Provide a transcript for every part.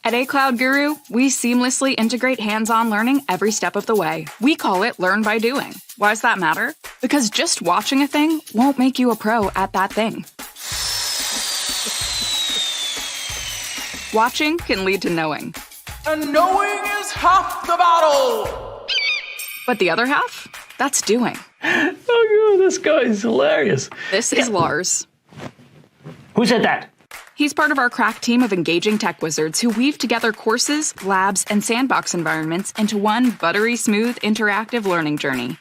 At A Cloud Guru, we seamlessly integrate hands-on learning every step of the way. We call it Learn by Doing. Why does that matter? Because just watching a thing won't make you a pro at that thing. Watching can lead to knowing. And knowing is half the battle! But the other half? That's doing. Oh, God, this guy is hilarious. This is Lars. Who said that? He's part of our crack team of engaging tech wizards who weave together courses, labs, and sandbox environments into one buttery smooth interactive learning journey.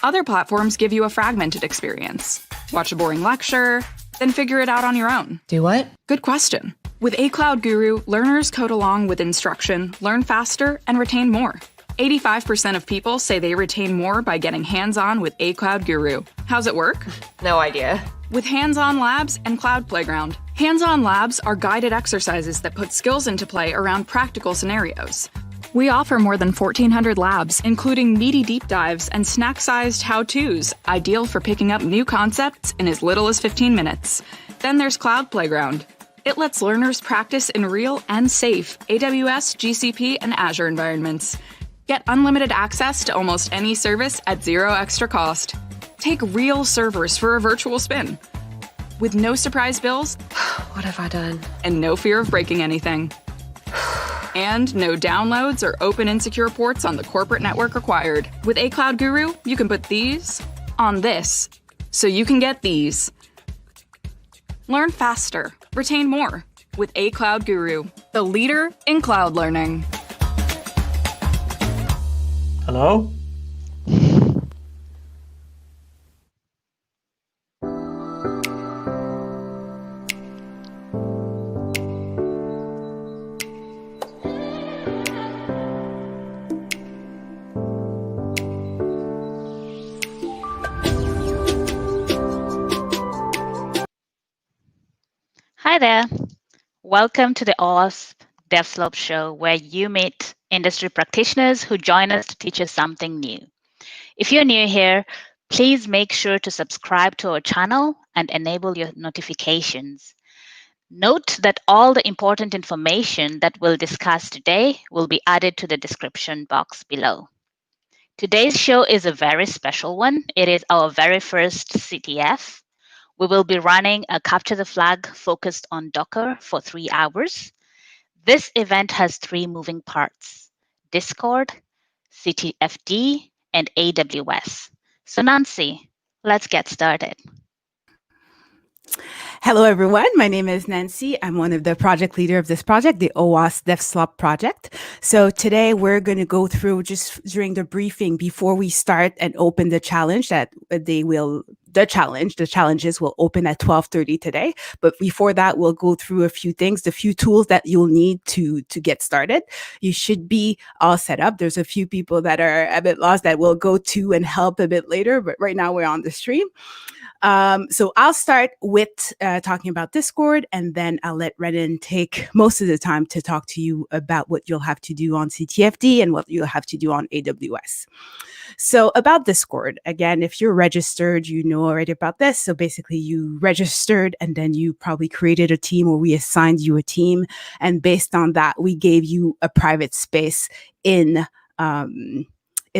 Other platforms give you a fragmented experience. Watch a boring lecture, then figure it out on your own. Do what? Good question. With A Cloud Guru, learners code along with instruction, learn faster, and retain more. 85% of people say they retain more by getting hands-on with A Cloud Guru. How's it work? No idea. With hands-on labs and Cloud Playground. Hands-on labs are guided exercises that put skills into play around practical scenarios. We offer more than 1,400 labs, including meaty deep dives and snack-sized how-tos, ideal for picking up new concepts in as little as 15 minutes. Then there's Cloud Playground. It lets learners practice in real and safe AWS, GCP, and Azure environments. Get unlimited access to almost any service at zero extra cost. Take real servers for a virtual spin. With no surprise bills. What have I done? And no fear of breaking anything. And no downloads or open insecure ports on the corporate network required. With A Cloud Guru, you can put these on this, so you can get these. Learn faster, retain more with A Cloud Guru, the leader in cloud learning. Hello? Hi there. Welcome to the OWASP DevSlop show, where you meet industry practitioners who join us to teach us something new. If you're new here, please make sure to subscribe to our channel and enable your notifications. Note that all the important information that we'll discuss today will be added to the description box below. Today's show is a very special one. It is our very first CTF. We will be running a Capture the Flag focused on Docker for 3 hours. This event has 3 moving parts: Discord, CTFD, and AWS. So Nancy, let's get started. Hello, everyone. My name is Nancy. I'm one of the project leader of this project, the OWASP DevSlop project. So today we're going to go through just during the briefing before we start and open the challenge that the challenges will open at 12:30 today. But before that, we'll go through a few things, the few tools that you'll need to get started. You should be all set up. There's a few people that are a bit lost that will go to and help a bit later, but right now we're on the stream. So I'll start with talking about Discord, and then I'll let Renan take most of the time to talk to you about what you'll have to do on CTFD and what you'll have to do on AWS. So about Discord, again, if you're registered, you know already about this. So basically you registered and then you probably created a team, or we assigned you a team. And based on that, we gave you a private space in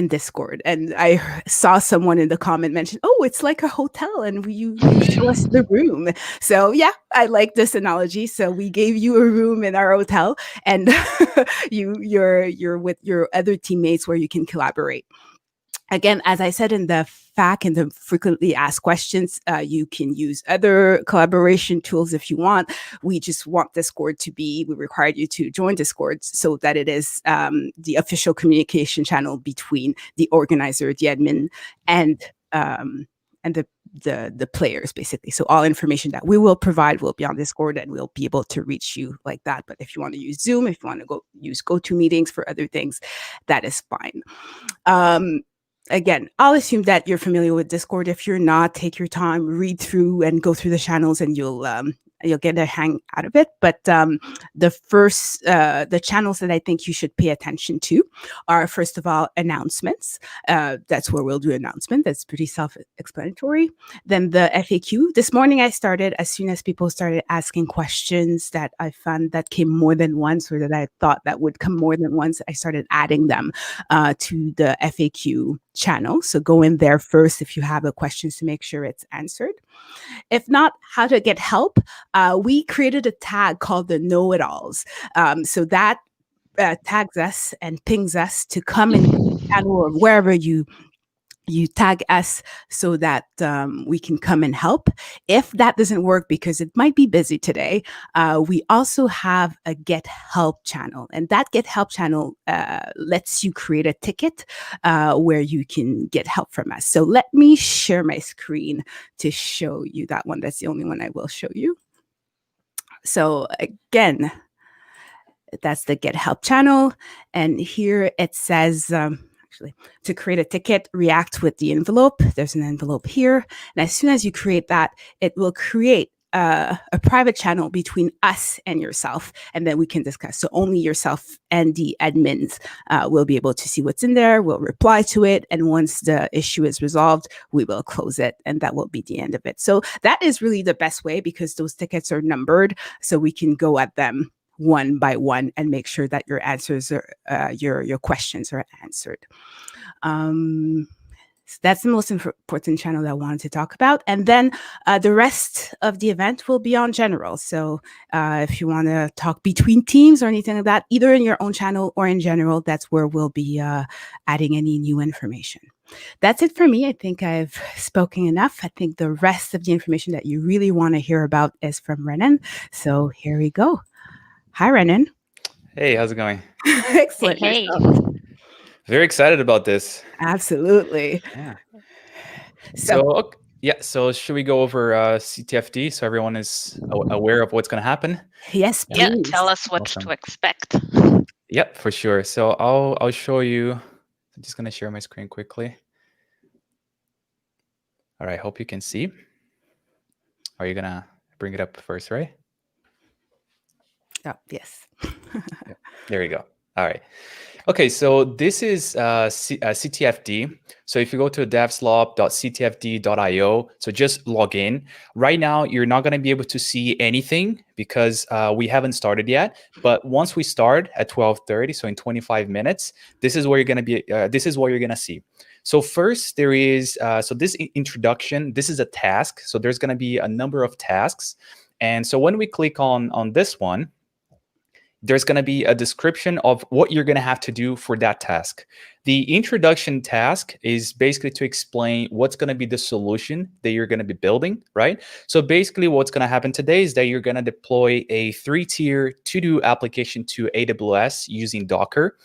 Discord. And I saw someone in the comment mention, oh, it's like a hotel and you show us the room. So yeah, I like this analogy. So we gave you a room in our hotel, and you're with your other teammates where you can collaborate. Again, as I said in the FAQ and the frequently asked questions, you can use other collaboration tools if you want. We just want Discord to be, we require you to join Discord so that it is the official communication channel between the organizer, the admin, and the players, basically. So all information that we will provide will be on Discord, and we'll be able to reach you like that. But if you want to use Zoom, if you want to use GoToMeetings for other things, that is fine. Again, I'll assume that you're familiar with Discord. If you're not, take your time, read through and go through the channels, and you'll get a hang out of it. But the channels that I think you should pay attention to are, first of all, announcements. That's where we'll do announcement. That's pretty self-explanatory. Then the FAQ. This morning I started, as soon as people started asking questions that I found that came more than once, or that I thought that would come more than once, I started adding them to the FAQ channel. So go in there first if you have a question to make sure it's answered. If not, how to get help. We created a tag called the know-it-alls. So that tags us and pings us to come in the channel or wherever you tag us, so that we can come and help. If that doesn't work, because it might be busy today, we also have a Get Help channel. And that Get Help channel lets you create a ticket where you can get help from us. So let me share my screen to show you that one. That's the only one I will show you. So again, that's the Get Help channel. And here it says, to create a ticket, react with the envelope. There's an envelope here. And as soon as you create that, it will create a private channel between us and yourself, and then we can discuss. So only yourself and the admins will be able to see what's in there. We'll reply to it. And once the issue is resolved, we will close it, and that will be the end of it. So that is really the best way, because those tickets are numbered, so we can go at them one by one and make sure that your answers are your questions are answered. So that's the most important channel that I wanted to talk about. And then the rest of the event will be on general. So if you want to talk between teams or anything like that, either in your own channel or in general, that's where we'll be adding any new information. That's it for me. I think I've spoken enough. I think the rest of the information that you really want to hear about is from Renan. So here we go. Hi, Renan. Hey, how's it going? Excellent. Hey. Very excited about this. Absolutely. Yeah. So So should we go over CTFD so everyone is aware of what's going to happen? Yes, please. Yeah, tell us what Awesome. to expect. Yep, for sure. So I'll show you. I'm just going to share my screen quickly. All right, hope you can see. Are you going to bring it up first, right? Oh, yes. Yep. There you go. All right. Okay, so this is CTFD. So if you go to devslop.ctfd.io, so just log in. Right now, you're not going to be able to see anything because we haven't started yet. But once we start at 12:30, so in 25 minutes, this is where you're going to be. This is what you're going to see. So first, there is so this introduction. This is a task. So there's going to be a number of tasks, and so when we click on this one, there's going to be a description of what you're going to have to do for that task. The introduction task is basically to explain what's going to be the solution that you're going to be building, right? So basically what's going to happen today is that you're going to deploy a 3-tier to-do application to AWS using Docker.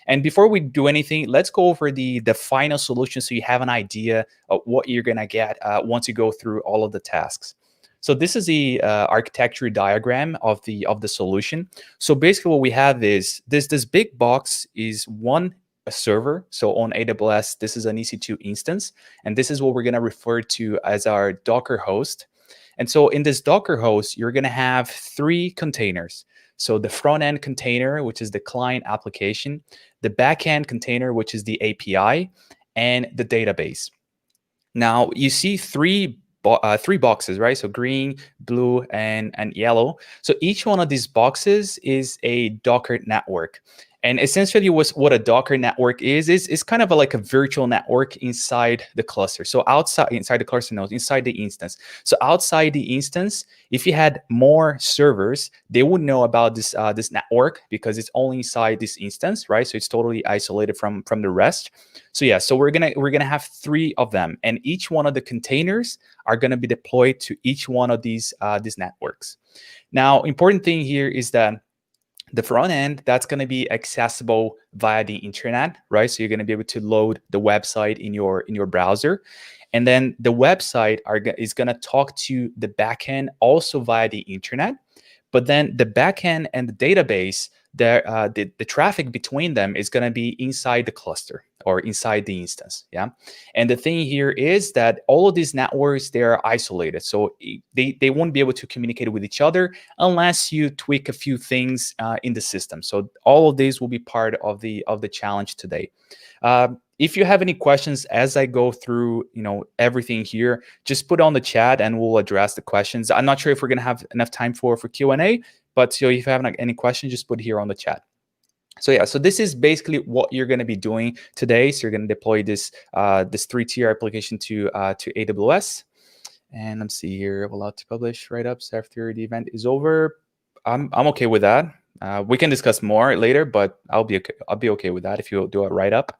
And before we do anything, let's go over the final solution so you have an idea of what you're going to get once you go through all of the tasks. So this is the architecture diagram of the solution. So basically what we have is this big box is a server. So on AWS, this is an EC2 instance. And this is what we're going to refer to as our Docker host. And so in this Docker host, you're going to have 3 containers. So the front end container, which is the client application, the back end container, which is the API, and the database. Now you see three boxes, right? So green, blue, and yellow. So each one of these boxes is a Docker network. And essentially what a Docker network is kind of like a virtual network inside the cluster. So inside the cluster nodes, inside the instance. So outside the instance, if you had more servers, they would know about this network because it's only inside this instance, right? So it's totally isolated from the rest. So yeah, so we're gonna have 3 of them, and each one of the containers are gonna be deployed to each one of these networks. Now, important thing here is that the front end, that's going to be accessible via the internet, right? So you're going to be able to load the website in your browser. And then the website is going to talk to the backend also via the internet. But then the backend and the database, the traffic between them is going to be inside the cluster or inside the instance. Yeah. And the thing here is that all of these networks, they are isolated. So they won't be able to communicate with each other unless you tweak a few things in the system. So all of these will be part of the challenge today. If you have any questions as I go through, everything here, just put on the chat and we'll address the questions. I'm not sure if we're going to have enough time for Q&A, but so if you have any questions, just put here on the chat. So yeah, so this is basically what you're going to be doing today. So you're going to deploy this 3-tier application to AWS. And let's see here, allowed to publish write-ups after the event is over. I'm okay with that. We can discuss more later, but I'll be okay with that if you do a write-up.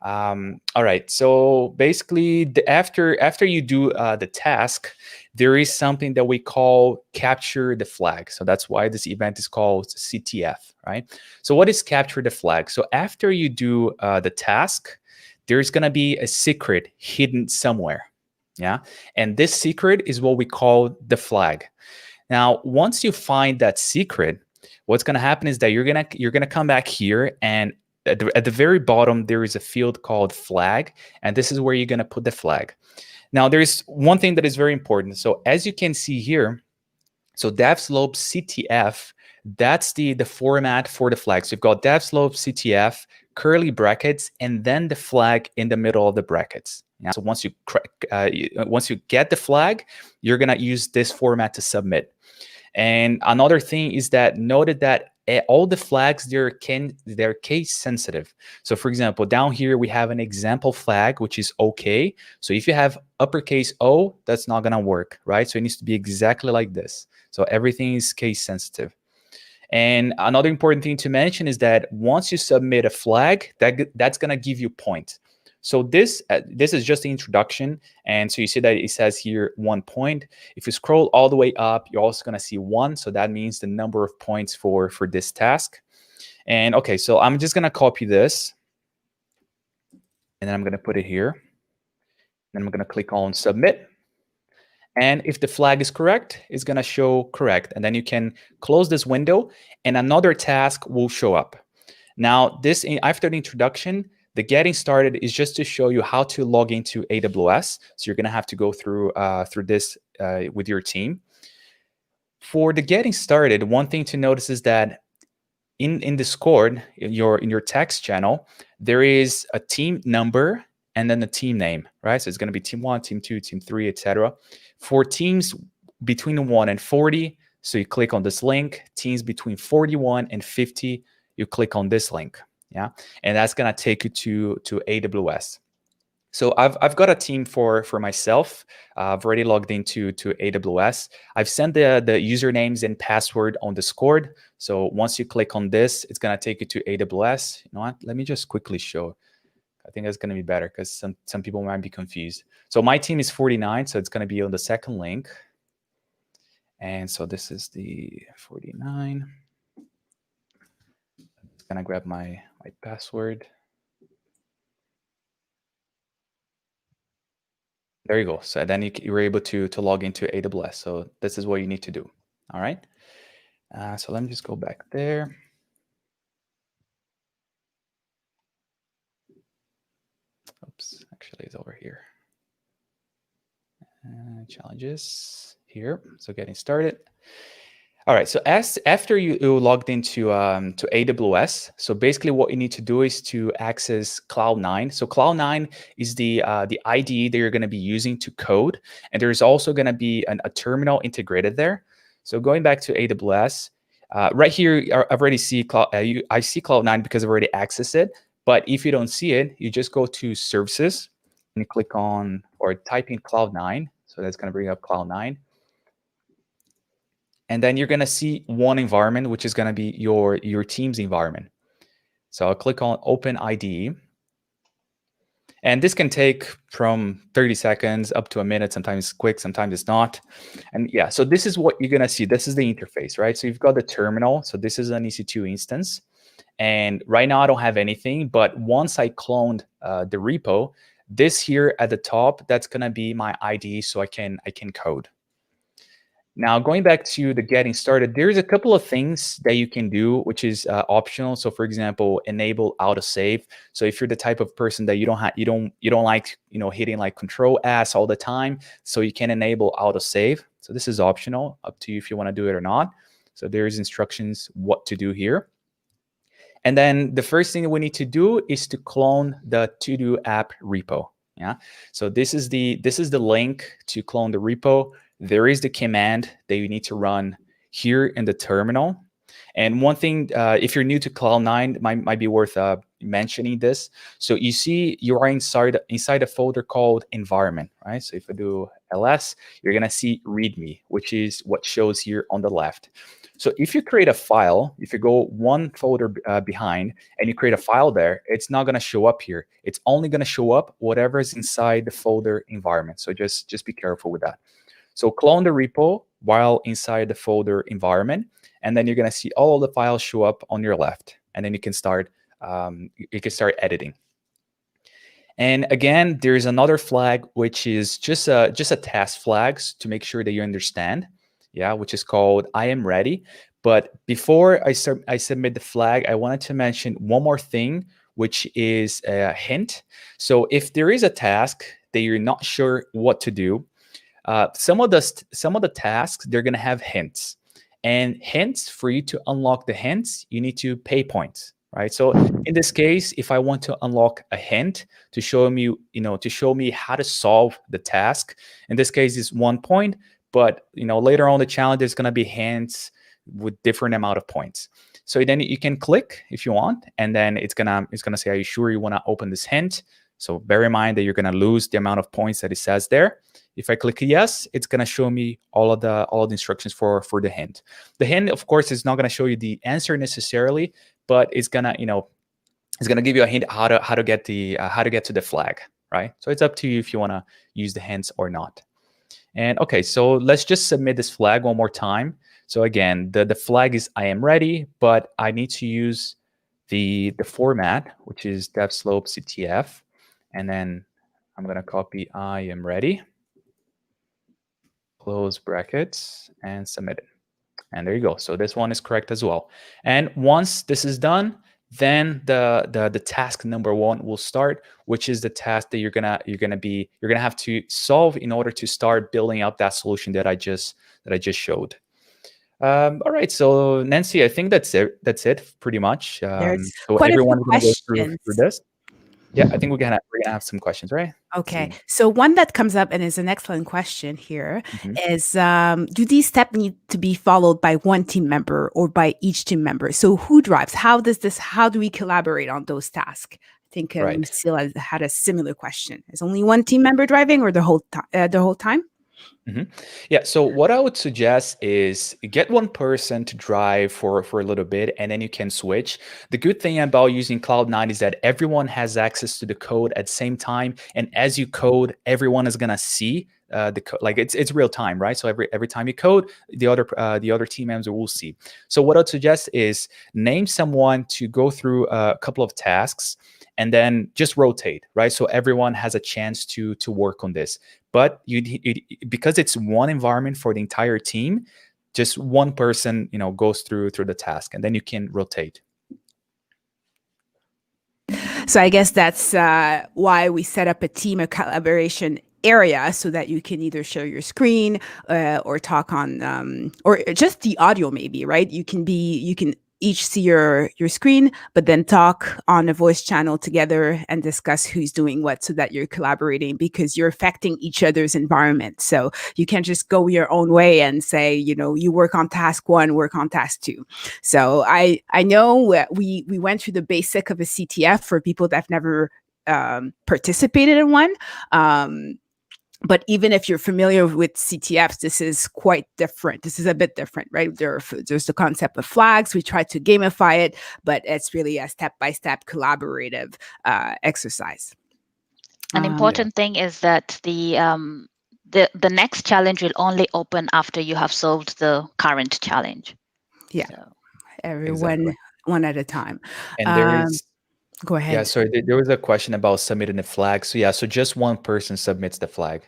All right, so basically after you do the task, there is something that we call capture the flag. So that's why this event is called CTF, right? So what is capture the flag? So after you do the task, there's gonna be a secret hidden somewhere, yeah? And this secret is what we call the flag. Now, once you find that secret, what's gonna happen is that you're gonna come back here, and at the very bottom, there is a field called flag, and this is where you're going to put the flag. Now, there's one thing that is very important. So as you can see here, so DevSlop CTF, that's the format for the flag. So you've got DevSlop CTF, curly brackets, and then the flag in the middle of the brackets. Yeah? So once you get the flag, you're going to use this format to submit. And another thing is that noted that all the flags, they're case sensitive. So for example, down here, we have an example flag, which is okay. So if you have uppercase O, that's not gonna work, right? So it needs to be exactly like this. So everything is case sensitive. And another important thing to mention is that once you submit a flag, that's gonna give you points. So this is just the introduction. And so you see that it says here 1 point. If you scroll all the way up, you're also going to see 1. So that means the number of points for this task. And okay, so I'm just going to copy this. And then I'm going to put it here. Then I'm going to click on submit. And if the flag is correct, it's going to show correct. And then you can close this window and another task will show up. Now, after the introduction, the getting started is just to show you how to log into AWS. So you're going to have to go through this with your team. For the getting started, one thing to notice is that in Discord, in your text channel, there is a team number and then the team name, right? So it's going to be team 1, team 2, team 3, etc. For teams between 1 and 40, so you click on this link. Teams between 41 and 50, you click on this link. Yeah, and that's gonna take you to AWS. So I've got a team for myself. I've already logged into AWS. I've sent the usernames and password on Discord. So once you click on this, it's gonna take you to AWS. You know what? Let me just quickly show. I think that's gonna be better because some people might be confused. So my team is 49, so it's gonna be on the second link. And so this is the 49. I'm gonna grab my password. There you go. So then you were able to log into AWS. So this is what you need to do. All right. So let me just go back there. Oops, actually it's over here. Challenges here. So getting started. All right. So after you logged into to AWS, so basically what you need to do is to access Cloud9. So Cloud9 is the IDE that you're going to be using to code, and there's also going to be a terminal integrated there. So going back to AWS, right here, I've already see I see Cloud9 because I've already accessed it. But if you don't see it, you just go to Services and you click on or type in Cloud9. So that's going to bring up Cloud9. And then you're going to see one environment, which is going to be your team's environment. So I'll click on Open IDE. And this can take from 30 seconds up to a minute. Sometimes it's quick, sometimes it's not. And yeah, so this is what you're going to see. This is the interface, right? So you've got the terminal. So this is an EC2 instance. And right now I don't have anything. But once I cloned the repo, this here at the top, that's going to be my IDE so I can code. Now, going back to the getting started, there's a couple of things that you can do, which is optional. So, for example, enable autosave. So, if you're the type of person that you don't like, hitting like Control S all the time, so you can enable autosave. So, this is optional, up to you if you want to do it or not. So, there's instructions what to do here. And then the first thing that we need to do is to clone the to-do app repo. Yeah. So this is the link to clone the repo. There is the command that you need to run here in the terminal. And one thing, if you're new to Cloud9, might be worth mentioning this. So you see you are inside a folder called environment, right? So if I do ls, you're going to see readme, which is what shows here on the left. So if you create a file, if you go one folder behind and you create a file there, it's not going to show up here. It's only going to show up whatever is inside the folder environment. So just be careful with that. So clone the repo while inside the folder environment, and then you're going to see all of the files show up on your left, and then you can start editing. And again, there's another flag which is just a task flags to make sure that you understand. Yeah, which is called I am ready. But before I submit the flag, I wanted to mention one more thing, which is a hint. So if there is a task that you're not sure what to do, some of the tasks, they're going to have hints. And hints, for you to unlock the hints, you need to pay points, right? So in this case, if I want to unlock a hint to show me how to solve the task, in this case, it's 1 point. But later on the challenge, there's going to be hints with different amount of points. So then you can click if you want, and then it's gonna say, are you sure you want to open this hint? So bear in mind that you're going to lose the amount of points that it says there. If I click yes, it's going to show me all of the instructions for the hint. The hint, of course, is not going to show you the answer necessarily, but it's going to give you a hint how to get to the flag, right? So it's up to you if you want to use the hints or not. And okay, so let's just submit this flag one more time. So again, the flag is I am ready, but I need to use the format, which is DevSlop CTF. And then I'm going to copy I am ready, close brackets, and submit it. And there you go. So this one is correct as well. And once this is done, then the task number 1 will start, which is the task that you're gonna have to solve in order to start building up that solution that I just showed. All right, so Nancy, I think that's it pretty much. There's so quite everyone a few is going to go through this. Yeah, I think we're gonna have some questions, right? Okay, so one that comes up and is an excellent question here is, do these steps need to be followed by one team member or by each team member? So who drives? How do we collaborate on those tasks? I think Right. Lucille had a similar question. Is only one team member driving, or the whole time? Yeah. So what I would suggest is get one person to drive for a little bit, and then you can switch. The good thing about using Cloud9 is that everyone has access to the code at the same time, and as you code, everyone is gonna see the code. Like it's real time, right? So every time you code, the other team members will see. So what I'd suggest is name someone to go through a couple of tasks, and then just rotate, right? So everyone has a chance to work on this. But because it's one environment for the entire team, just one person, goes through the task, and then you can rotate. So I guess that's why we set up a team of collaboration area, so that you can either share your screen or talk on or just the audio, maybe, right? You can each see your screen, but then talk on a voice channel together and discuss who's doing what, so that you're collaborating, because you're affecting each other's environment. So you can't just go your own way and say, you work on task 1, work on task 2. So I know we went through the basic of a CTF for people that have never participated in one. But even if you're familiar with CTFs, this is quite different. This is a bit different, right? There's the concept of flags. We try to gamify it, but it's really a step-by-step collaborative exercise. An important thing is that the next challenge will only open after you have solved the current challenge. Yeah, so, everyone one at a time. And there is. Go ahead. Yeah, so there was a question about submitting the flag. So so just one person submits the flag.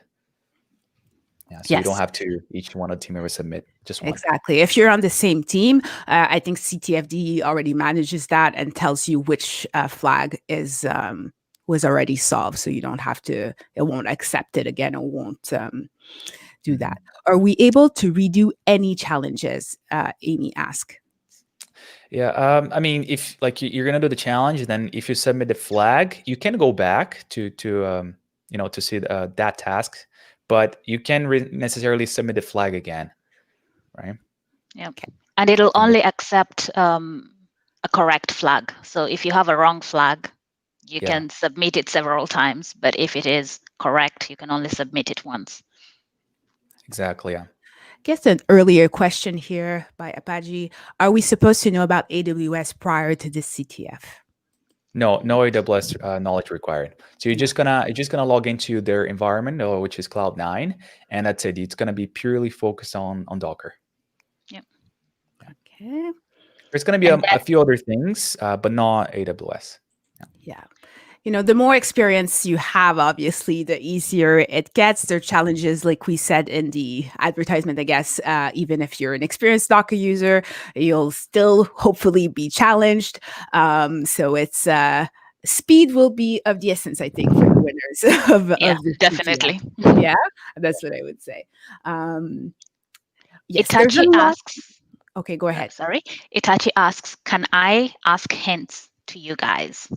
Yeah, so you don't have to each one of the team members submit, just one. Exactly. If you're on the same team, I think CTFD already manages that and tells you which flag was already solved, so you don't have to. It won't accept it again, or won't do that. Are we able to redo any challenges? Amy asked. Yeah, I mean, if you're gonna do the challenge, then if you submit the flag, you can go back to see that task, but you can necessarily submit the flag again, right? Yeah, okay. And it'll only accept a correct flag. So if you have a wrong flag, you can submit it several times, but if it is correct, you can only submit it once. Exactly. Yeah. Guess an earlier question here by Apache. Are we supposed to know about AWS prior to this CTF? No AWS knowledge required. So you're just gonna log into their environment, which is Cloud9, and that's it. It's gonna be purely focused on Docker. Yep. Okay. There's gonna be a few other things, but not AWS. Yeah. The more experience you have, obviously, the easier it gets. There are challenges, like we said in the advertisement, I guess. Even if you're an experienced Docker user, you'll still hopefully be challenged. So it's speed will be of the essence, I think, for the winners of the definitely. CTF. Yeah, that's what I would say. Yes, Itachi asks. Okay, go ahead. Sorry, Itachi asks, can I ask hints to you guys?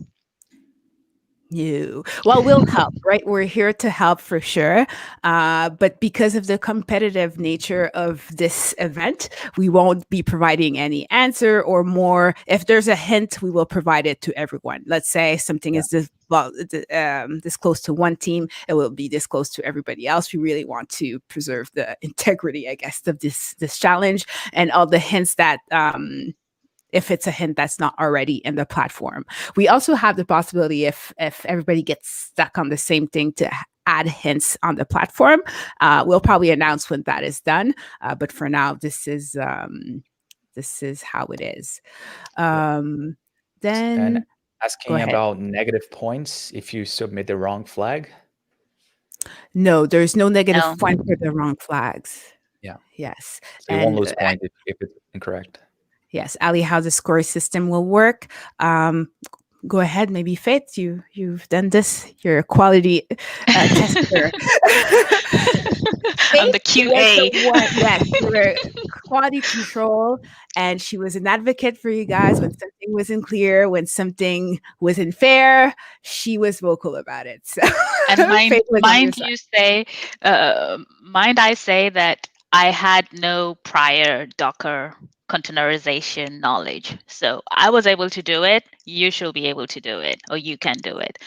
No. Well, we'll help, right? We're here to help for sure. But because of the competitive nature of this event, we won't be providing any answer or more. If there's a hint, we will provide it to everyone. Let's say something is this close to one team, it will be this close to everybody else. We really want to preserve the integrity, I guess, of this challenge, and all the hints that if it's a hint that's not already in the platform. We also have the possibility, if everybody gets stuck on the same thing, to add hints on the platform. We'll probably announce when that is done. But for now, this is how it is. Then and asking about negative points if you submit the wrong flag. No, there's no negative point for the wrrong flags. Yeah. Yes. So you won't lose points if it's incorrect. Yes, Ali, how the score system will work. Go ahead, maybe Faith, you've done this. You're a quality tester. I'm the QA. Yes, you're quality control, and she was an advocate for you guys when something wasn't clear, when something wasn't fair. She was vocal about it. So. And mind I say that I had no prior Docker containerization knowledge. So I was able to do it. You should be able to do it, or you can do it.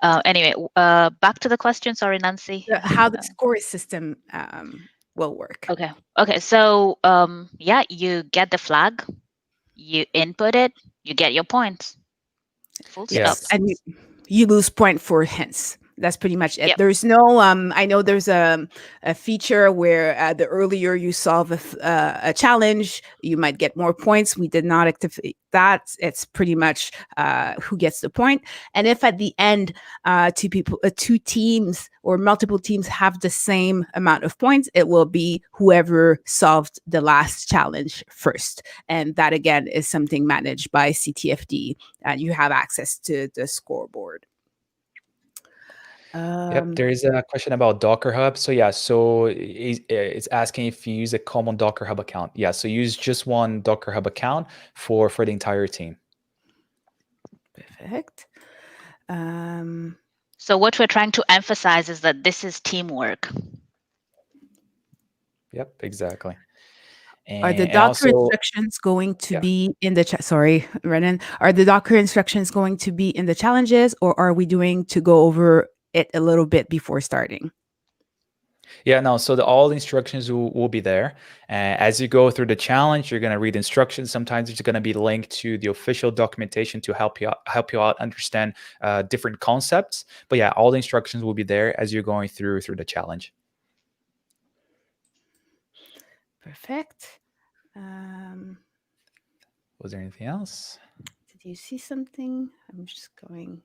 Anyway, back to the question. Sorry, Nancy. How the score system will work. Okay. Okay. So yeah, you get the flag, you input it, you get your points. Full stop. Yes, and you lose point for hints. That's pretty much it. Yep. There's no I know there's a feature where the earlier you solve a challenge, you might get more points. We did not activate that. It's pretty much who gets the point. And if at the end two teams or multiple teams have the same amount of points, it will be whoever solved the last challenge first. And that again is something managed by CTFD, and you have access to the scoreboard. Yep, there is a question about Docker Hub. So yeah, so it's asking if you use a common Docker Hub account. Yeah, so use just one Docker Hub account for the entire team. Perfect. So what we're trying to emphasize is that this is teamwork. Yep, exactly. Are the Docker instructions going to be in the chat? Sorry, Renan. Are the Docker instructions going to be in the challenges, or are we doing to go over it a little bit before starting? Yeah, no, so all the instructions will be there. As you go through the challenge, you're going to read instructions. Sometimes it's going to be linked to the official documentation to help you out understand different concepts. But yeah, all the instructions will be there as you're going through the challenge. Perfect. Was there anything else? Did you see something? I'm just going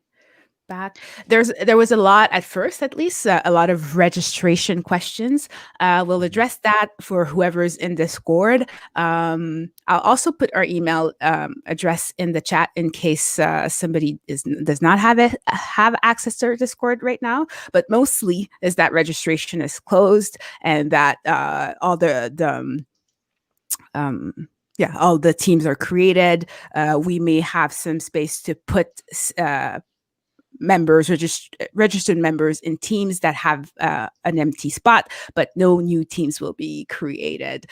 back. There was a lot at first, at least a lot of registration questions. We'll address that for whoever's in Discord. I'll also put our email address in the chat in case somebody does not have access to our Discord right now. But mostly is that registration is closed and that all all the teams are created. We may have some space to put registered members in teams that have an empty spot, but no new teams will be created.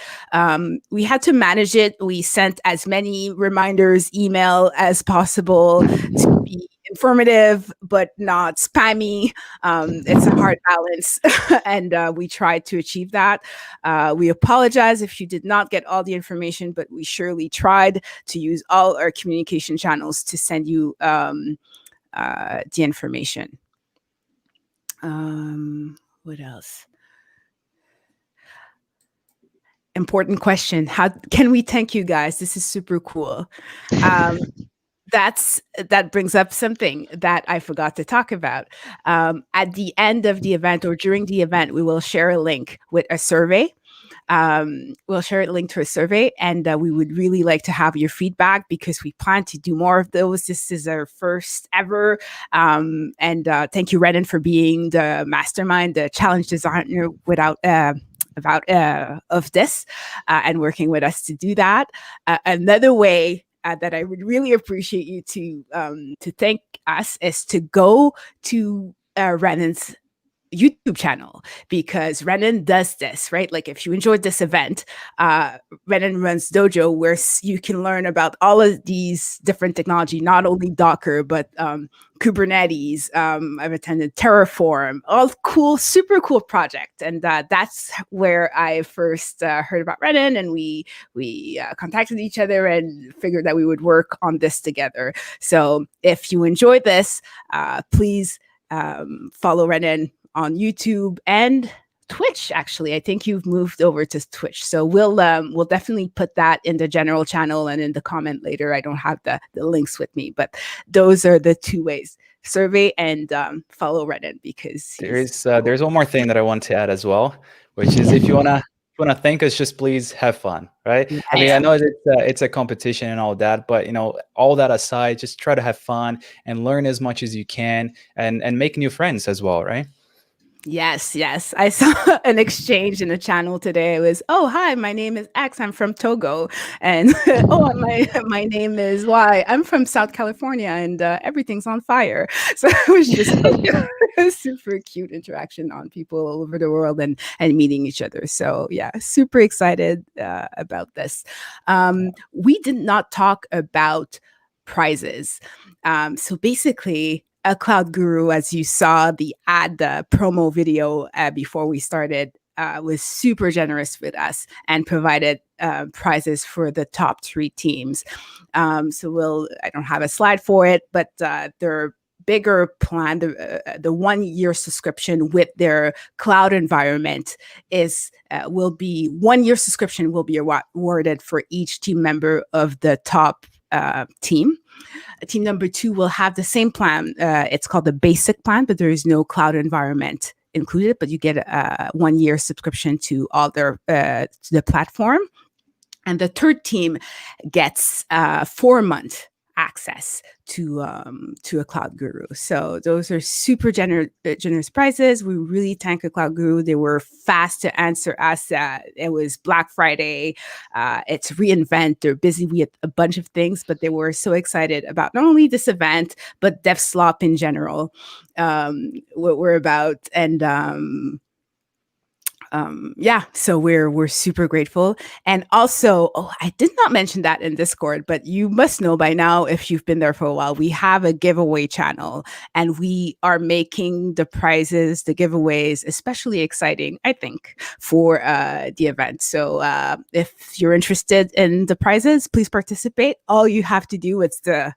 We had to manage it. We sent as many reminders, email as possible to be informative, but not spammy. It's a hard balance, and we tried to achieve that. We apologize if you did not get all the information, but we surely tried to use all our communication channels to send you the information. What else? Important question. How can we thank you guys? This is super cool. That brings up something that I forgot to talk about. At the end of the event or during the event, we will share a link with a survey. We'll share a link to a survey, and we would really like to have your feedback because we plan to do more of those. This is our first ever. And thank you, Renan, for being the mastermind, the challenge designer of this and working with us to do that. Another way that I would really appreciate you to thank us is to go to Renan's YouTube channel, because Renan does this, right? Like if you enjoyed this event, Renan runs Dojo, where you can learn about all of these different technology, not only Docker, but Kubernetes. I've attended Terraform, all cool, super cool project. And that's where I first heard about Renan, and we contacted each other and figured that we would work on this together. So if you enjoyed this, please follow Renan on YouTube and Twitch. Actually, I think you've moved over to Twitch, so we'll definitely put that in the general channel and in the comment later. I don't have the links with me, but those are the two ways: survey and follow Renan, because there's one more thing that I want to add as well, which is if you wanna thank us, just please have fun, right? Yeah. I mean, I know it's a competition and all that, but all that aside, just try to have fun and learn as much as you can and make new friends as well, right? Yes, yes. I saw an exchange in the channel today. It was, oh, hi, my name is X. I'm from Togo. And oh, my name is Y. I'm from South California and everything's on fire. So it was just a super cute interaction on people all over the world and meeting each other. So yeah, super excited about this. We did not talk about prizes. So basically, a cloud guru, as you saw the ad, the promo video before we started, was super generous with us and provided prizes for the top 3 teams. I don't have a slide for it, but their bigger plan, the 1-year subscription with their cloud environment will be 1-year subscription will be awarded for each team member of the top team. Team number 2 will have the same plan. It's called the basic plan, but there is no cloud environment included, but you get a 1-year subscription to all their to the platform. And the third team gets 4-month access to a cloud guru. So those are super generous prizes. We really thank a cloud guru. They were fast to answer us. It was Black Friday. It's reInvent. They're busy with a bunch of things, but they were so excited about not only this event but DevSlop in general. What we're about, and so we're super grateful. And also, I did not mention that in Discord, but you must know by now, if you've been there for a while, we have a giveaway channel and we are making the prizes, the giveaways, especially exciting, I think, for the event. So if you're interested in the prizes, please participate. All you have to do, it's the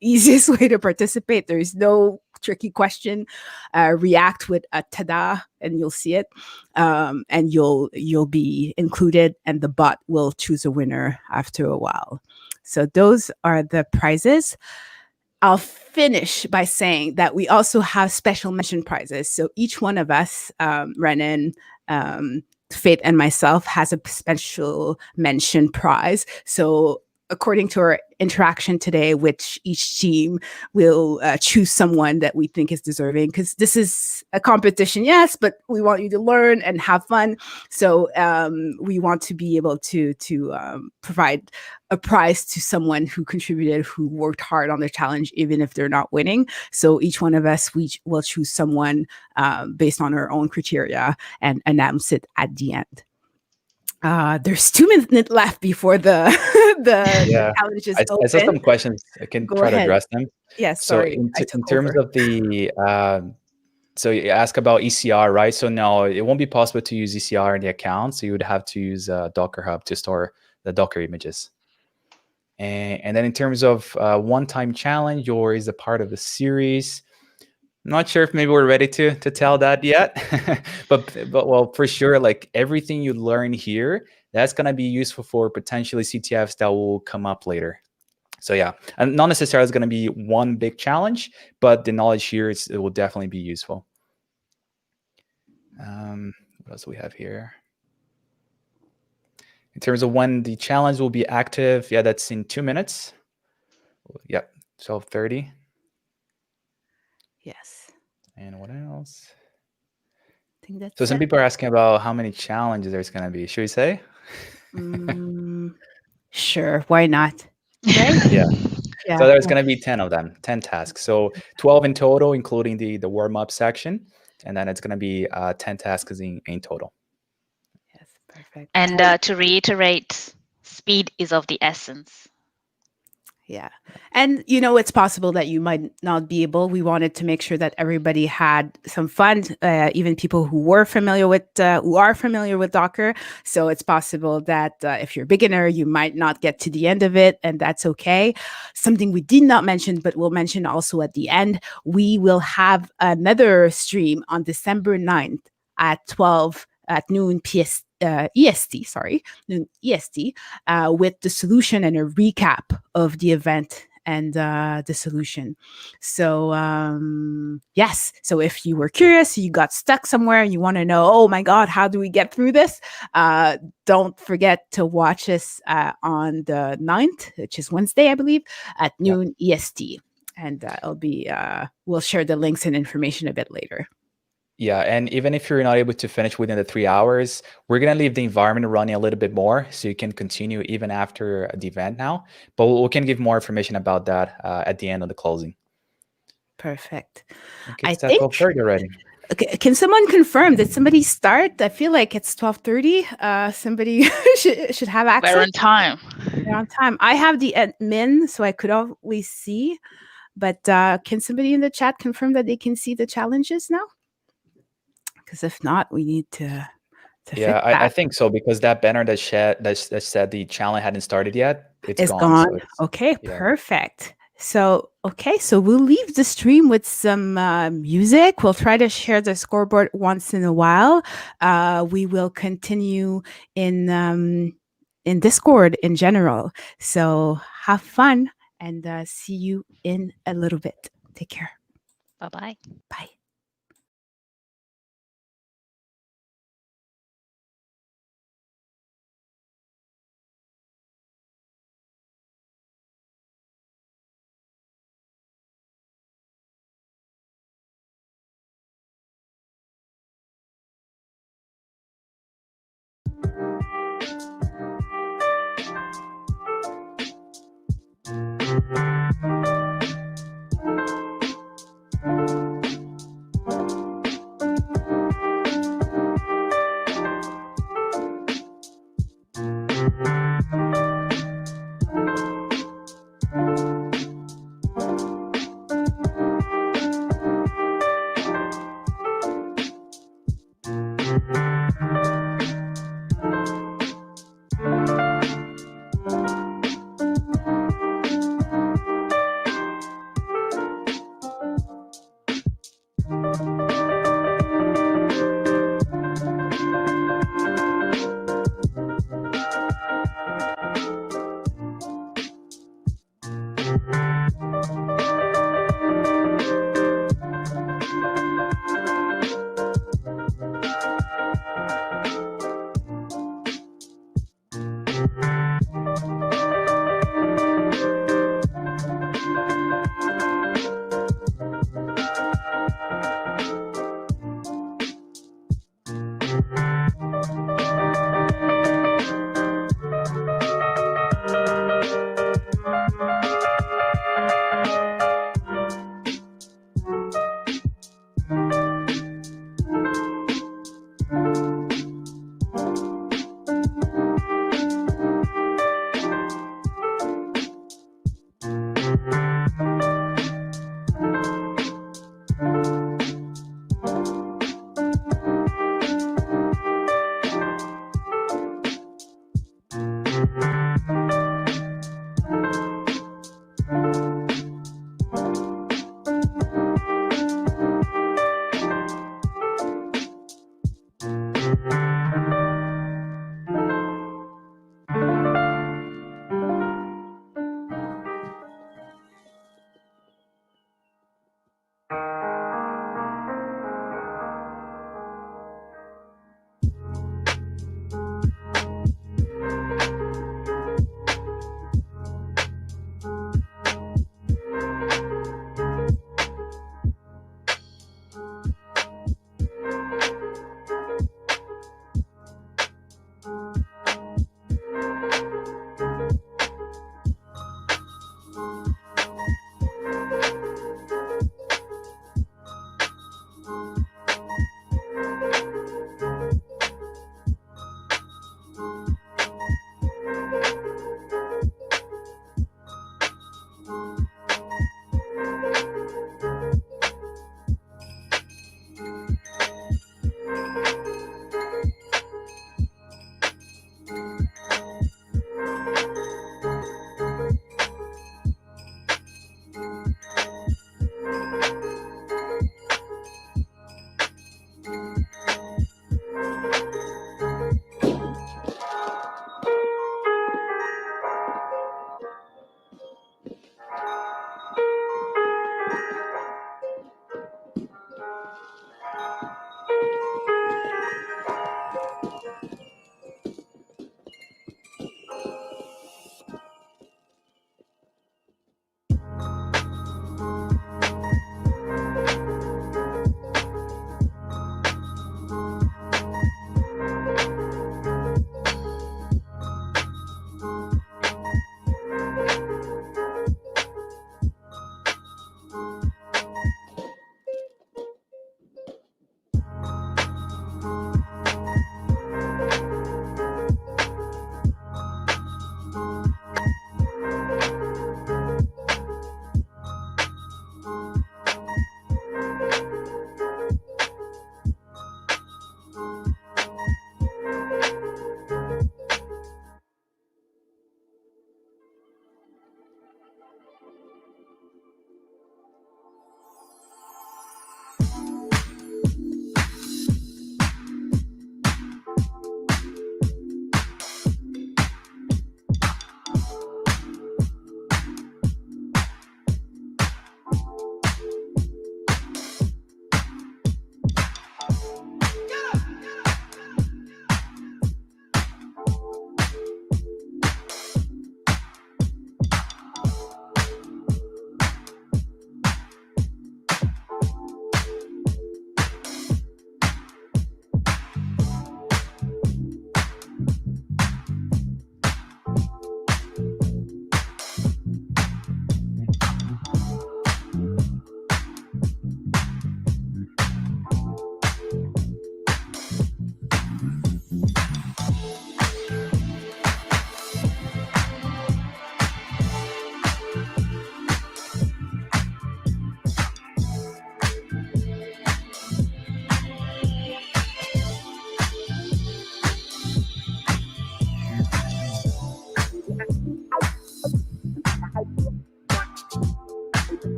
easiest way to participate. There's no tricky question. React with a tada and you'll see it, and you'll be included, and the bot will choose a winner after a while. So those are the prizes. I'll finish by saying that we also have special mention prizes. So each one of us, Renan, Faith, and myself, has a special mention prize. So according to our interaction today, which each team will choose someone that we think is deserving, because this is a competition, yes, but we want you to learn and have fun. So we want to be able to provide a prize to someone who contributed, who worked hard on the challenge, even if they're not winning. So each one of us, we will choose someone based on our own criteria and announce it at the end. There's 2 minutes left before the challenge is open. I saw some questions. I can try to address them. Yes, So sorry. in terms of the so you ask about ECR, right? So no, it won't be possible to use ECR in the account. So you would have to use Docker Hub to store the Docker images. And then in terms of one-time challenge, or is a part of the series, I'm not sure if maybe we're ready to tell that yet, but well, for sure, like everything you learn here, that's gonna be useful for potentially CTFs that will come up later. So yeah, and not necessarily it's gonna be one big challenge, but the knowledge here it will definitely be useful. What else do we have here? In terms of when the challenge will be active, yeah, that's in 2 minutes. Yeah, 12:30. Yes. And what else? I think that's so some people are asking about how many challenges there's going to be. Should we say? Sure, why not? Right? Yeah. So there's going to be 10 of them, 10 tasks. So 12 in total, including the warm-up section. And then it's going to be 10 tasks in total. Yes, perfect. And to reiterate, speed is of the essence. Yeah. And, it's possible that you might not be able. We wanted to make sure that everybody had some fun, even people who are familiar with Docker. So it's possible that if you're a beginner, you might not get to the end of it, and that's okay. Something we did not mention, but we'll mention also at the end, we will have another stream on December 9th at noon noon EST, with the solution and a recap of the event and the solution. So yes, so if you were curious, you got stuck somewhere and you want to know, oh my God, how do we get through this? Don't forget to watch us on the 9th, which is Wednesday, I believe, at noon EST. And it'll be, we'll share the links and information a bit later. Yeah, and even if you're not able to finish within the 3 hours, we're gonna leave the environment running a little bit more, so you can continue even after the event now. But we can give more information about that at the end of the closing. Perfect. Okay, I it's at think 12:30 already. Okay, can someone confirm? Did somebody start? I feel like it's 12:30. Somebody should have access. We're on time. We're on time. I have the admin, so I could always see. But can somebody in the chat confirm that they can see the challenges now? Because if not, we need to Yeah, fix that. I think so, because that banner that said the challenge hadn't started yet, it's It's gone. So gone. it's, Okay, yeah. perfect. So we'll leave the stream with some music. We'll try to share the scoreboard once in a while. We will continue in Discord in general. So have fun and see you in a little bit. Take care. Bye-bye. Bye.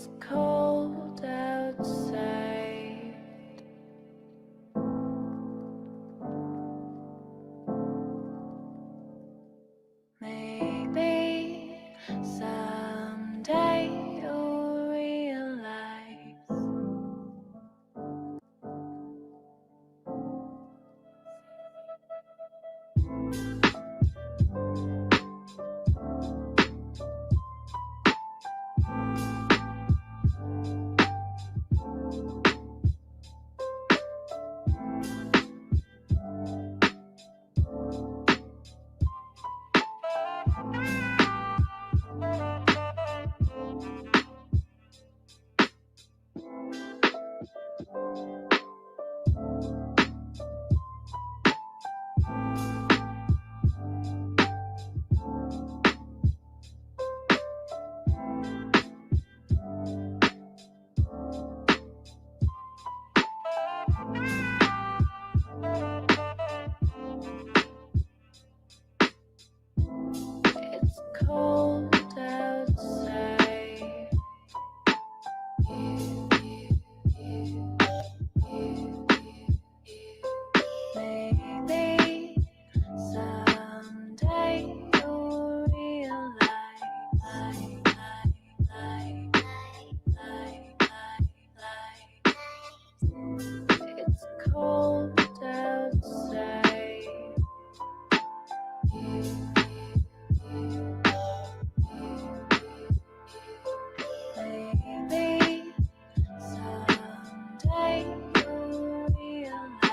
It's cold outside. Maybe someday you'll realize it's cold outside. Maybe someday you'll realize it's cold outside. Maybe someday you'll realize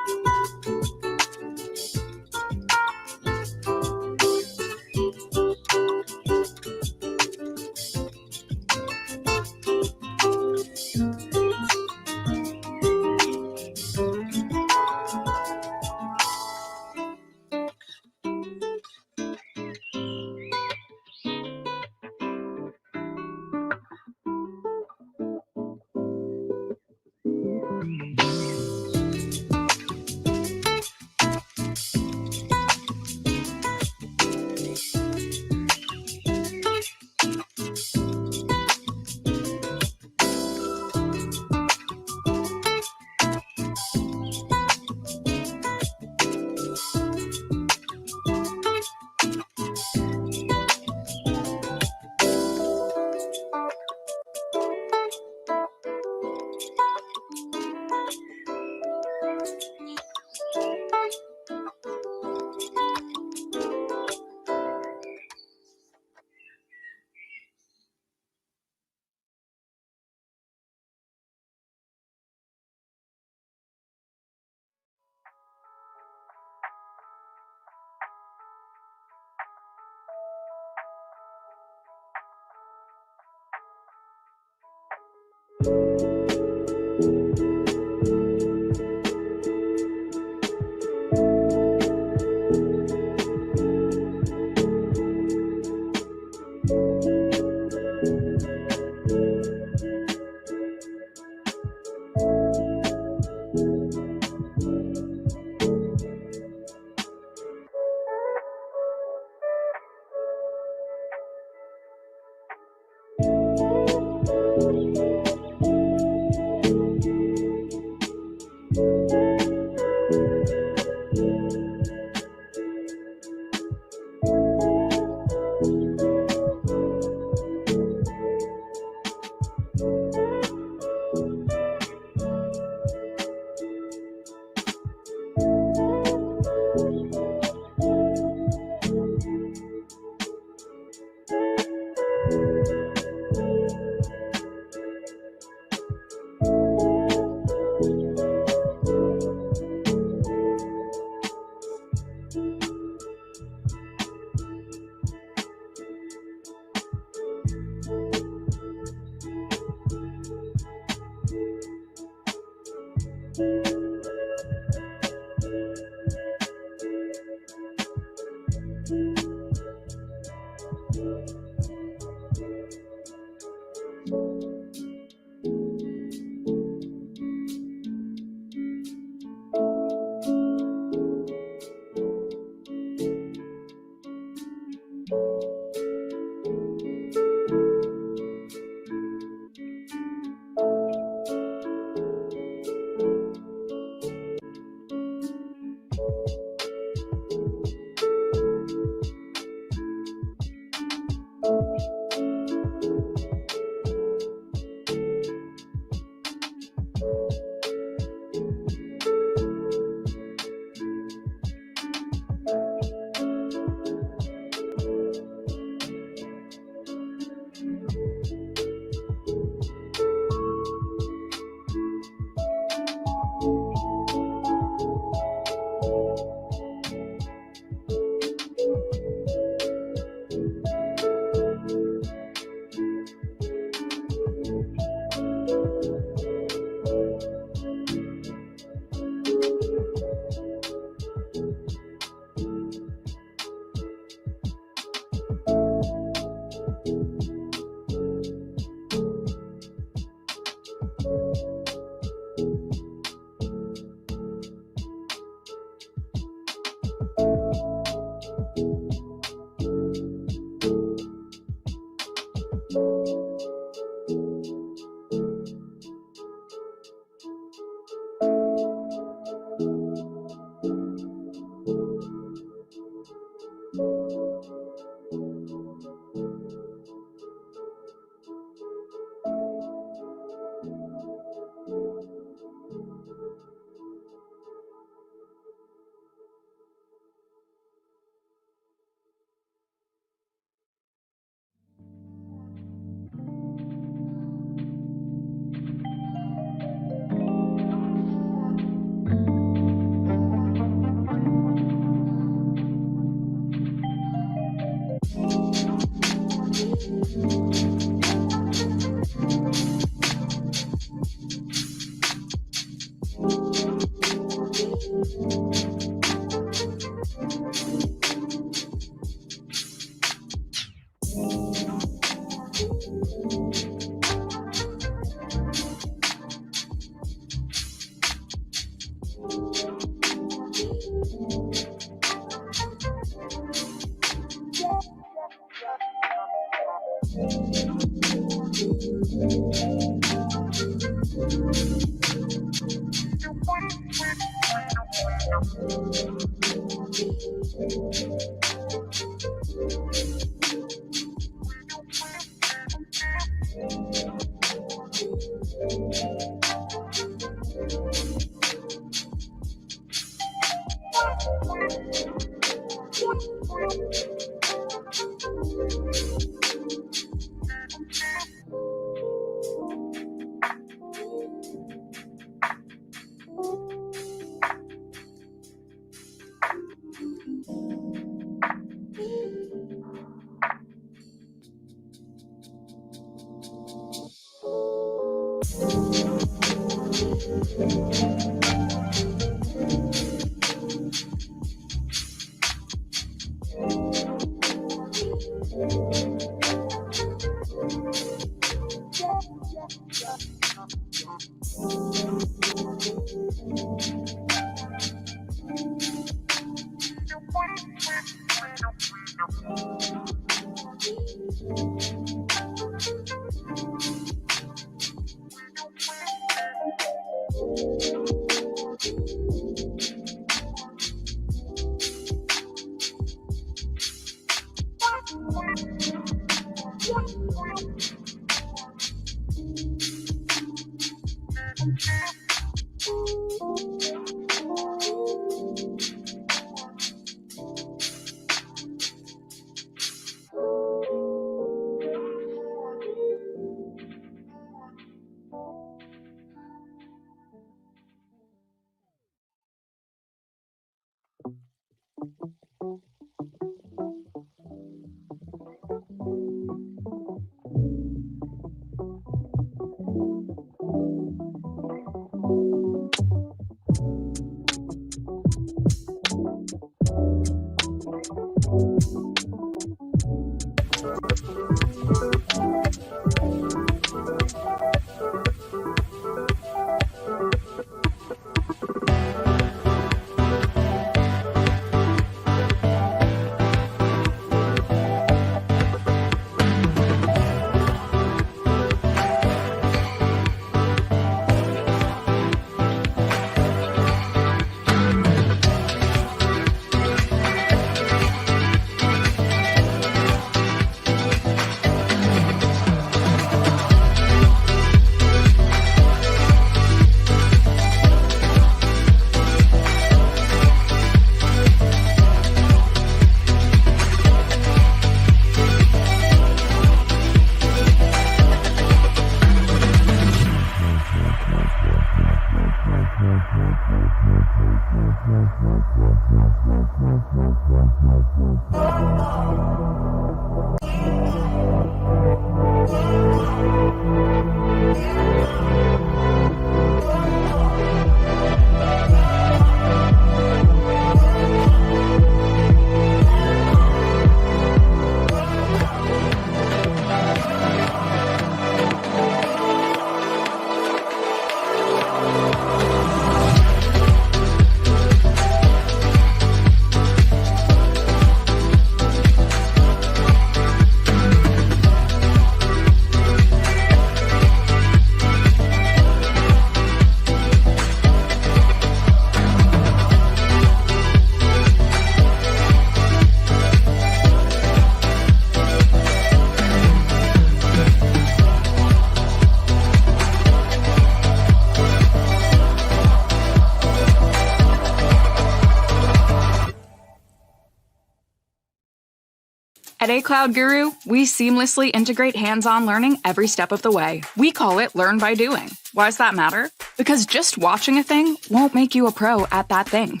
At A Cloud Guru, we seamlessly integrate hands-on learning every step of the way. We call it learn by doing. Why does that matter? Because just watching a thing won't make you a pro at that thing.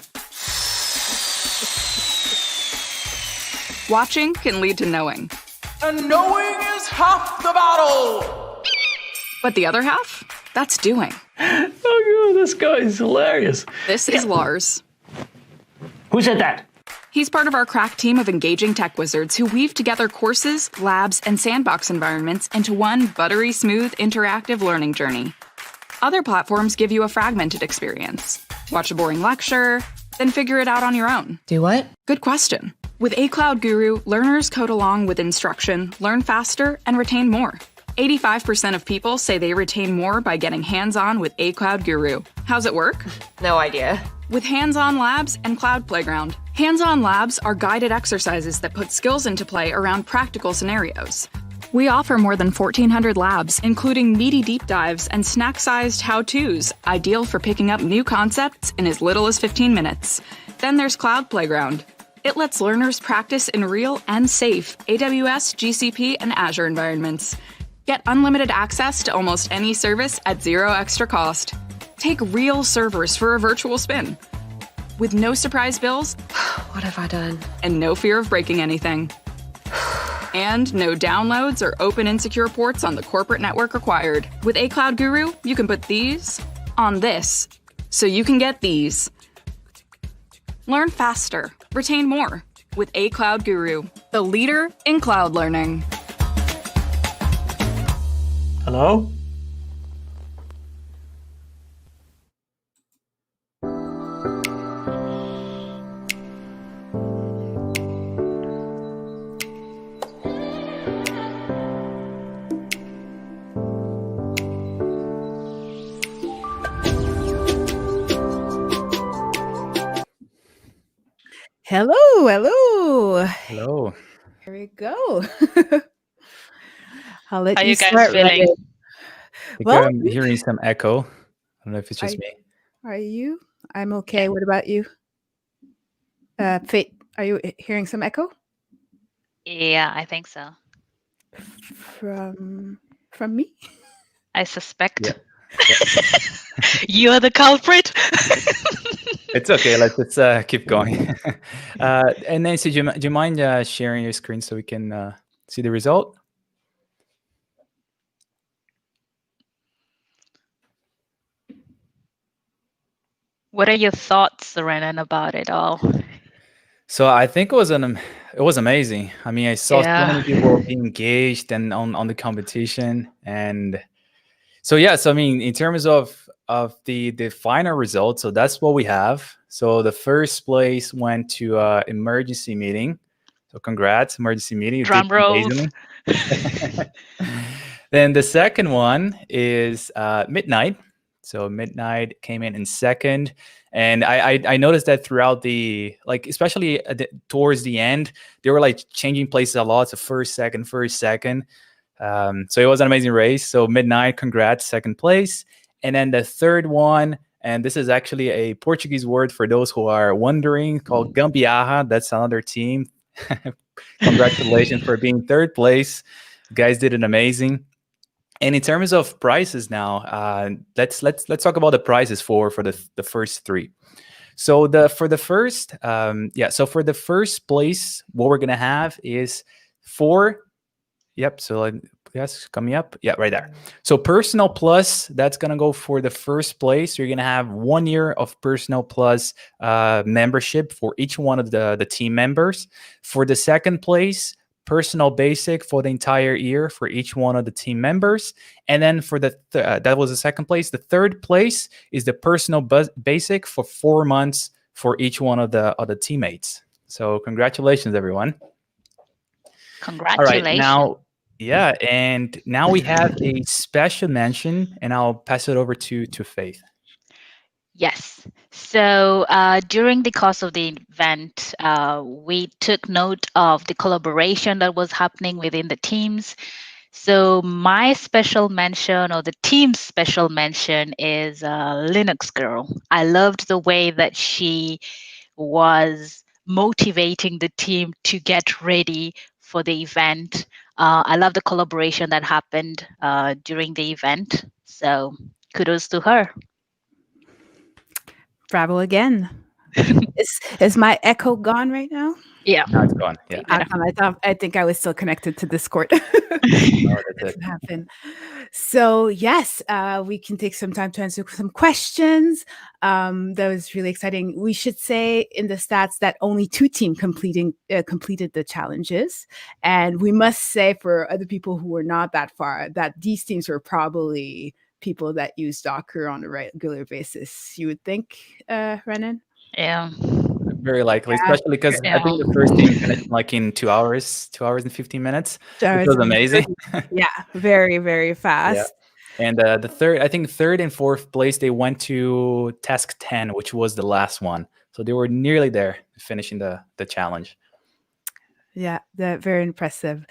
Watching can lead to knowing. And knowing is half the battle. But the other half? That's doing. Oh, God, this guy is hilarious. This is Lars. Who said that? He's part of our crack team of engaging tech wizards who weave together courses, labs, and sandbox environments into one buttery smooth interactive learning journey. Other platforms give you a fragmented experience. Watch a boring lecture, then figure it out on your own. Do what? Good question. With A Cloud Guru, learners code along with instruction, learn faster, and retain more. 85% of people say they retain more by getting hands-on with A Cloud Guru. How's it work? No idea. With hands-on labs and Cloud Playground. Hands-on labs are guided exercises that put skills into play around practical scenarios. We offer more than 1,400 labs, including meaty deep dives and snack-sized how-tos, ideal for picking up new concepts in as little as 15 minutes. Then there's Cloud Playground. It lets learners practice in real and safe AWS, GCP, and Azure environments. Get unlimited access to almost any service at zero extra cost. Take real servers for a virtual spin. With no surprise bills What have I done? and no fear of breaking anything. And no downloads or open insecure ports on the corporate network required. With A Cloud Guru, you can put these on this, so you can get these. Learn faster, retain more with A Cloud Guru, the leader in cloud learning. Hello? Hello, hello. Hello. Here we go. I'll let How you you guys start, feeling? Ryan. I think Well, I'm hearing some echo. I don't know if it's just I- me. Are you? I'm okay. What about you? Faith, are you hearing some echo Yeah, I think so. from me? I suspect. Yeah. You're the culprit. It's okay. Let's keep going. And Nancy, do you mind sharing your screen so we can see the result? What are your thoughts, Renan, about it all? So I think it was amazing. I mean, I saw so many people being engaged and on the competition, and so yeah. So I mean, in terms of the final results, so that's what we have. So the first place went to emergency meeting. So congrats, emergency meeting. You Drum did rolls. amazing. Then the second one is midnight. So midnight came in second, and I noticed that throughout the especially towards the end, they were like changing places a lot. So first, second. So it was an amazing race. So midnight, congrats, second place. And then the third one, and this is actually a Portuguese word for those who are wondering, called gambiarra. That's another team. Congratulations for being third place. You guys did it amazing. And in terms of prices now, let's talk about the prices for the first three. So for the first place, what we're gonna have is 4. Yep. So yes, coming up. Yeah, right there. So Personal Plus, that's gonna go for the first place. You're gonna have 1 year of Personal Plus membership for each one of the team members. For the second place, Personal Basic for the entire year for each one of the team members. And then for that was the second place. The third place is the Personal Basic for 4 months for each one of the teammates. So congratulations, everyone. Congratulations. All right, now, yeah, and now we have a special mention, and I'll pass it over to Faith. Yes. So during the course of the event, we took note of the collaboration that was happening within the teams. So my special mention, or the team's special mention, is Linux Girl. I loved the way that she was motivating the team to get ready for the event. I love the collaboration that happened during the event. So kudos to her. Bravo again. Is my echo gone right now? Yeah. Now it's gone. Yeah. I think I was still connected to Discord. Oh, that's That's it. what happened. So yes, we can take some time to answer some questions. That was really exciting. We should say in the stats that only 2 teams completed the challenges, and we must say for other people who were not that far that these teams were probably people that use Docker on a regular basis. You would think, Renan? Yeah. Very likely, Yeah. especially because I think the first team finished like in 2 hours, 2 hours and 15 minutes, which was amazing. Yeah, very, very fast. And the third and fourth place, they went to task 10, which was the last one. So they were nearly there, finishing the challenge. Yeah, that very impressive.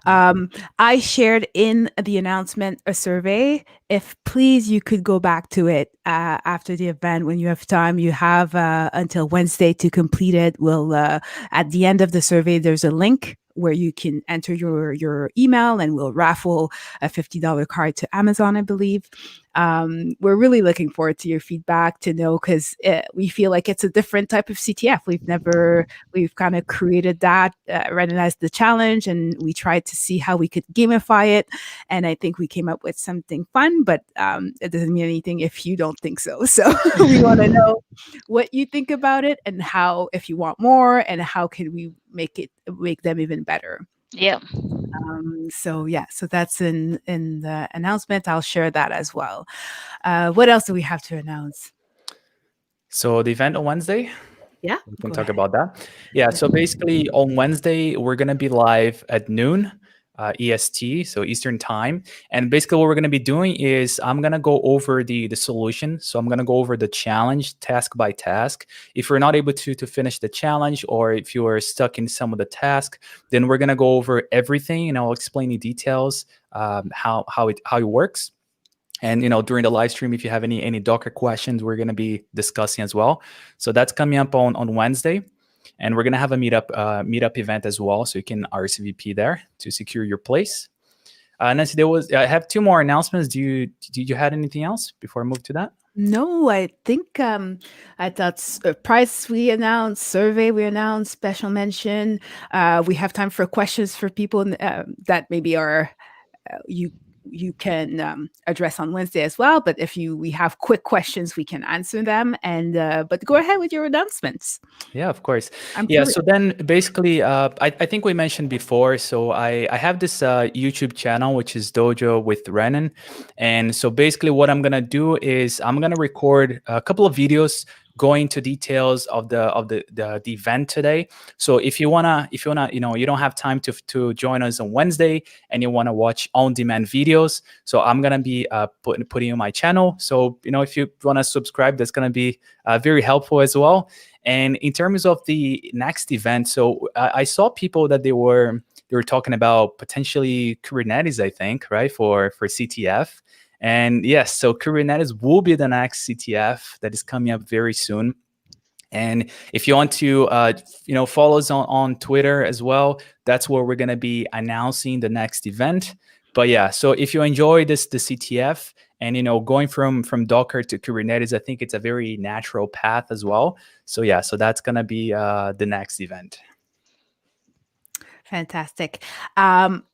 I shared in the announcement a survey. If please you could go back to it after the event when you have time. You have until Wednesday to complete it. We'll at the end of the survey, there's a link where you can enter your email, and we'll raffle a $50 card to Amazon, I believe. We're really looking forward to your feedback to know, because we feel like it's a different type of CTF. We've kind of created that, recognized the challenge, and we tried to see how we could gamify it. And I think we came up with something fun, but it doesn't mean anything if you don't think so. So we want to know what you think about it, and how, if you want more, and how can we make them even better. Yeah. So that's in the announcement. I'll share that as well. What else do we have to announce? So the event on Wednesday, Yeah, we can talk about that. Yeah, so basically on Wednesday, we're going to be live at noon EST, so Eastern time. And basically what we're going to be doing is I'm going to go over the solution. So I'm going to go over the challenge task by task. If you're not able to finish the challenge, or if you are stuck in some of the task, then we're going to go over everything, and I'll explain the details, how it works. And during the live stream, if you have any Docker questions, we're going to be discussing as well. So that's coming up on Wednesday. And we're going to have a meetup event as well, so you can RSVP there to secure your place. Nancy, I have 2 more announcements. Do you had anything else before I move to that? No, I think I thought price we announced, survey we announced, special mention. We have time for questions for people that maybe are you can address on Wednesday as well. But if we have quick questions, we can answer them. And but go ahead with your announcements. Yeah, of course. I'm Yeah, curious. so then basically, I think we mentioned before, so I have this YouTube channel, which is Dojo with Renan. And so basically what I'm going to do is I'm going to record a couple of videos going to details of the event today. So if you wanna, you don't have time to join us on Wednesday and you want to watch on-demand videos, so I'm gonna be putting on my channel. So if you want to subscribe, that's gonna be very helpful as well. And in terms of the next event, so I saw people that they were talking about potentially Kubernetes, I think, right, for CTF. And yes, so Kubernetes will be the next CTF that is coming up very soon. And if you want to, follow us on Twitter as well, that's where we're going to be announcing the next event. But yeah, so if you enjoy the CTF and going from Docker to Kubernetes, I think it's a very natural path as well. So yeah, so that's gonna be the next event. Fantastic.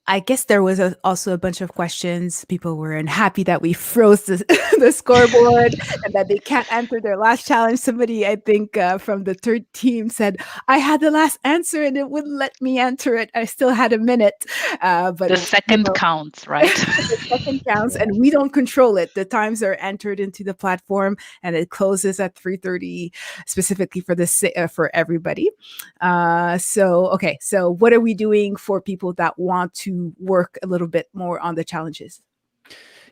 I guess there was also a bunch of questions. People were unhappy that we froze the scoreboard and that they can't enter their last challenge. Somebody, I think, from the third team said, I had the last answer and it wouldn't let me enter it. I still had a minute. But The second counts, right? The second counts, and we don't control it. The times are entered into the platform, and it closes at 3:30 specifically for for everybody. Okay, so what are we doing for people that want to work a little bit more on the challenges?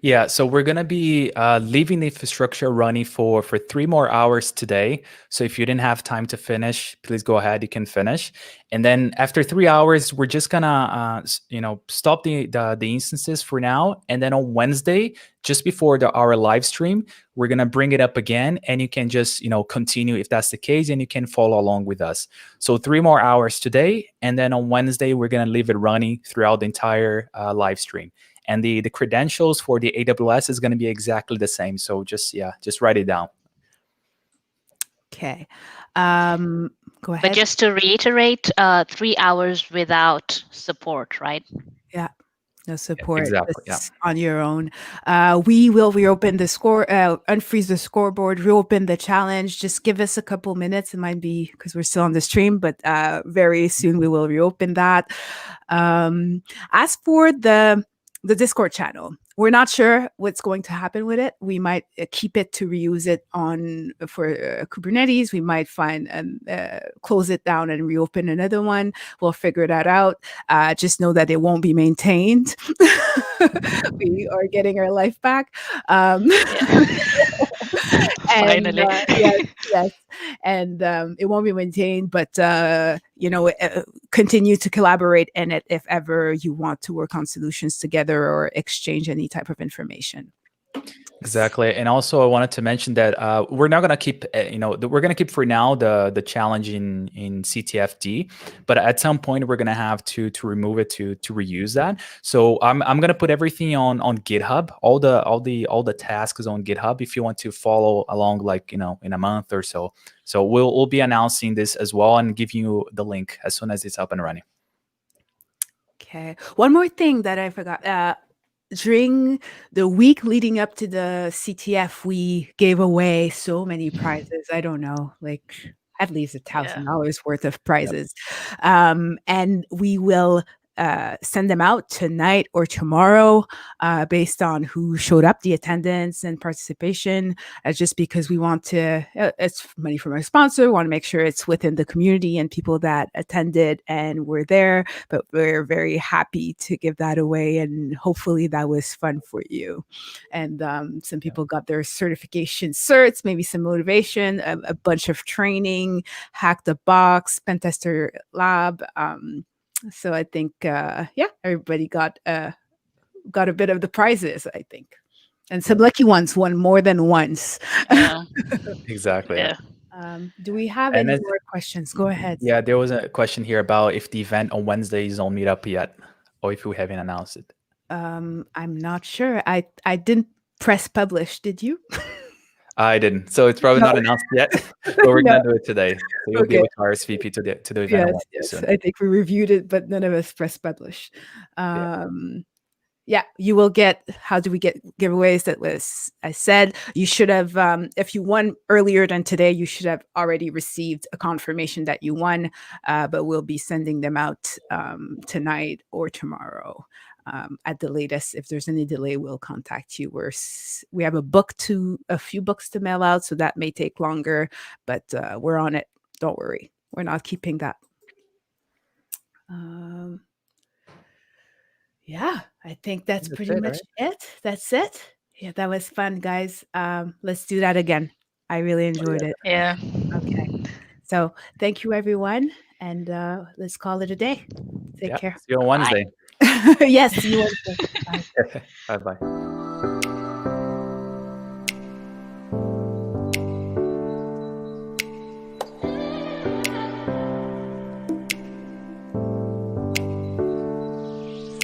Yeah, so we're gonna be leaving the infrastructure running for 3 more hours today. So if you didn't have time to finish, please go ahead. You can finish, and then after 3 hours, we're just gonna stop the instances for now. And then on Wednesday, just before our live stream, we're gonna bring it up again, and you can just continue if that's the case, and you can follow along with us. So 3 more hours today, and then on Wednesday, we're gonna leave it running throughout the entire live stream. And the credentials for the AWS is going to be exactly the same. So just write it down. Okay. Go ahead. But just to reiterate, 3 hours without support, right? Yeah. No support. Exactly. Yeah. On your own. We will reopen the unfreeze the scoreboard, reopen the challenge. Just give us a couple minutes. It might be because we're still on the stream, but very soon we will reopen that. As for the Discord channel, we're not sure what's going to happen with it. We might keep it to reuse it for Kubernetes. We might find and close it down and reopen another one. We'll figure that out. Just know that it won't be maintained. We are getting our life back. Finally. Yes. And it won't be maintained, but continue to collaborate in it if ever you want to work on solutions together or exchange any type of information. Exactly. And also I wanted to mention that we're not going to keep, we're going to keep for now the challenge in CTFD, but at some point we're going to have to remove it to reuse that. So I'm going to put everything on GitHub, all the tasks on GitHub if you want to follow along, like, in a month or so. So we'll be announcing this as well and give you the link as soon as it's up and running. Okay. One more thing that I forgot. During the week leading up to the CTF, we gave away so many prizes. I don't know, like at least $1,000 worth of prizes. Yep. And we will send them out tonight or tomorrow based on who showed up, the attendance and participation, just because we want to, it's money from our sponsor, want to make sure it's within the community and people that attended and were there, but we're very happy to give that away, and hopefully that was fun for you. And some people got their certification certs, maybe some motivation, a bunch of training, Hack the Box, Pentester Lab, so I think, everybody got a bit of the prizes, I think. And some lucky ones won more than once. Yeah. Exactly. Yeah. Do we have any more questions? Go ahead. Yeah, there was a question here about if the event on Wednesday is on Meetup yet, or if we haven't announced it. I'm not sure. I didn't press publish. Did you? I didn't, so it's probably not announced yet, but we're gonna do it today. So you'll be able to RSVP to the event. Yes. I think we reviewed it, but none of us pressed publish. You will get. How do we get giveaways? That was, I said, you should have. If you won earlier than today, you should have already received a confirmation that you won. But we'll be sending them out tonight or tomorrow. At the latest. If there's any delay, we'll contact you. We have a few books to mail out, so that may take longer, but we're on it. Don't worry. We're not keeping that. I think that's pretty much it. That's it. Yeah, that was fun, guys. Let's do that again. I really enjoyed it. Yeah. Okay. So thank you, everyone. And let's call it a day. Take care. See you on Wednesday. Yes, see you Wednesday. Bye. Bye-bye.